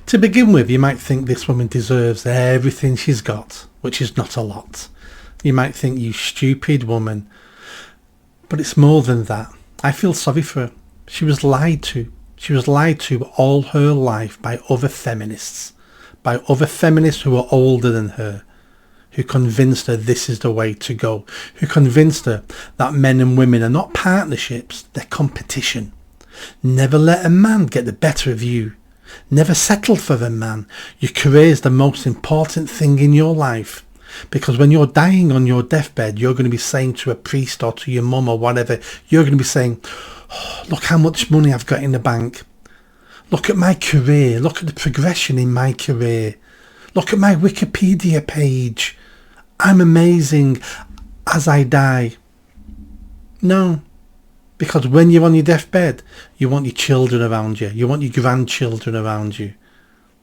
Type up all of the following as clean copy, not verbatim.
To begin with, you might think this woman deserves everything she's got, which is not a lot. You might think, you stupid woman. But it's more than that. I feel sorry for her. She was lied to. She was lied to all her life by other feminists. By other feminists who are older than her. Who convinced her this is the way to go. Who convinced her that men and women are not partnerships, they're competition. Never let a man get the better of you. Never settle for a man. Your career is the most important thing in your life. Because when you're dying on your deathbed, you're going to be saying to a priest or to your mum or whatever, you're going to be saying, oh, look how much money I've got in the bank. Look at my career. Look at the progression in my career. Look at my Wikipedia page. I'm amazing as I die. No. Because when you're on your deathbed, you want your children around you. You want your grandchildren around you.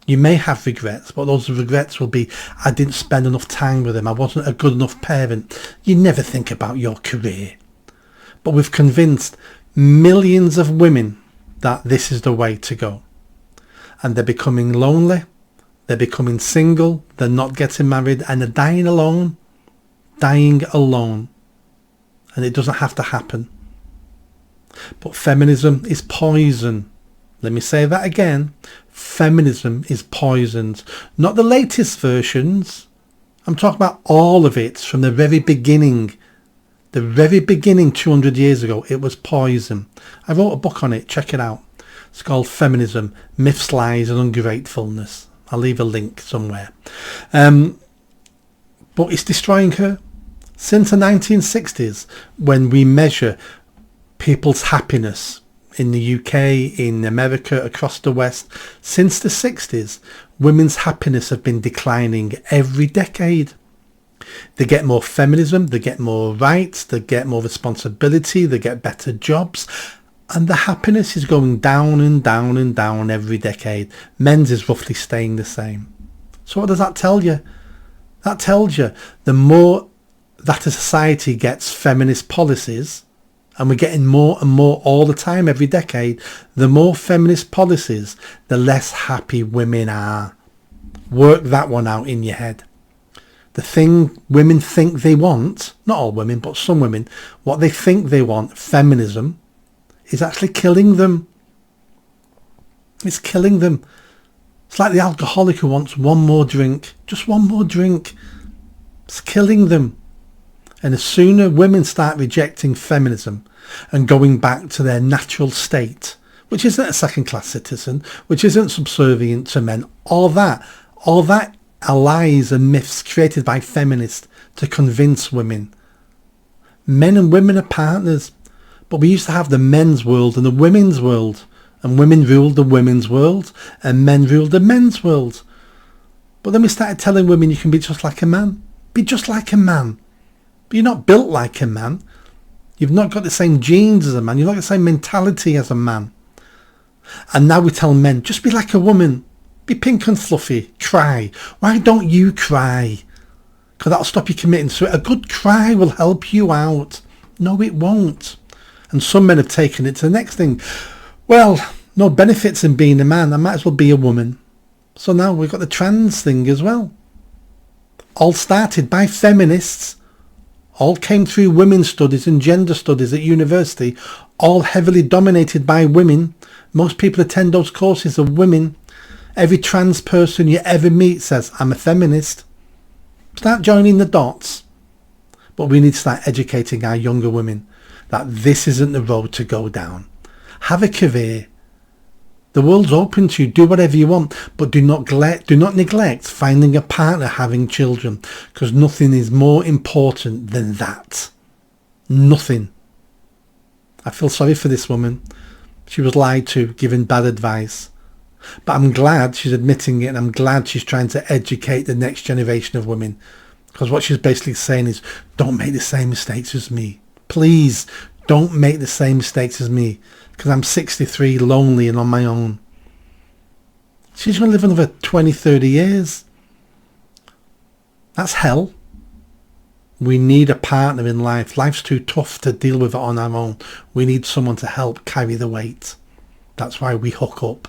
You may have regrets, but those regrets will be, I didn't spend enough time with them. I wasn't a good enough parent. You never think about your career. But we've convinced millions of women that this is the way to go. And they're becoming lonely. They're becoming single. They're not getting married. And they're dying alone. Dying alone. And it doesn't have to happen. But feminism is poison. Let me say that again. Feminism is poisoned. Not the latest versions. I'm talking about all of it from the very beginning. The very beginning 200 years ago, it was poison. I wrote a book on it. Check it out. It's called Feminism, Myths, Lies and Ungratefulness. I'll leave a link somewhere. But it's destroying her. Since the 1960s, when we measure people's happiness in the UK, in America, across the West, since the 60s, women's happiness have been declining every decade. They get more feminism, they get more rights, they get more responsibility, they get better jobs, and the happiness is going down and down and down every decade. Men's is roughly staying the same. So what does that tell you? That tells you the more that a society gets feminist policies, and we're getting more and more all the time, every decade, the more feminist policies, the less happy women are. Work that one out in your head. The thing women think they want, not all women, but some women, what they think they want, feminism, is actually killing them. It's killing them. It's like the alcoholic who wants one more drink, just one more drink. It's killing them. And the sooner women start rejecting feminism and going back to their natural state, which isn't a second-class citizen, which isn't subservient to men, all that are lies and myths created by feminists to convince women. Men and women are partners, but we used to have the men's world and the women's world, and women ruled the women's world and men ruled the men's world. But then we started telling women you can be just like a man. Be just like a man. But you're not built like a man. You've not got the same genes as a man. You've not got the same mentality as a man. And now we tell men, just be like a woman. Be pink and fluffy. Cry. Why don't you cry? Because that'll stop you committing suicide. A good cry will help you out. No, it won't. And some men have taken it to the next thing. Well, no benefits in being a man. I might as well be a woman. So now we've got the trans thing as well. All started by feminists. All came through women's studies and gender studies at university. All heavily dominated by women. Most people attend those courses of women. Every trans person you ever meet says, I'm a feminist. Start joining the dots. But we need to start educating our younger women that this isn't the road to go down. Have a career. The world's open to you. Do whatever you want. But do not neglect finding a partner, having children. Because nothing is more important than that. Nothing. I feel sorry for this woman. She was lied to, given bad advice. But I'm glad she's admitting it, and I'm glad she's trying to educate the next generation of women. Because what she's basically saying is, don't make the same mistakes as me. Please, don't make the same mistakes as me. Because I'm 63, lonely and on my own. She's going to live another 20, 30 years. That's hell. We need a partner in life. Life's too tough to deal with it on our own. We need someone to help carry the weight. That's why we hook up.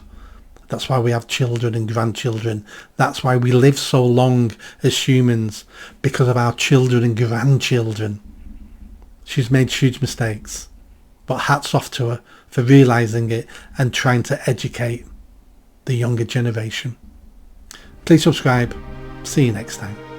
That's why we have children and grandchildren. That's why we live so long as humans, because of our children and grandchildren. She's made huge mistakes, but hats off to her for realising it and trying to educate the younger generation. Please subscribe. See you next time.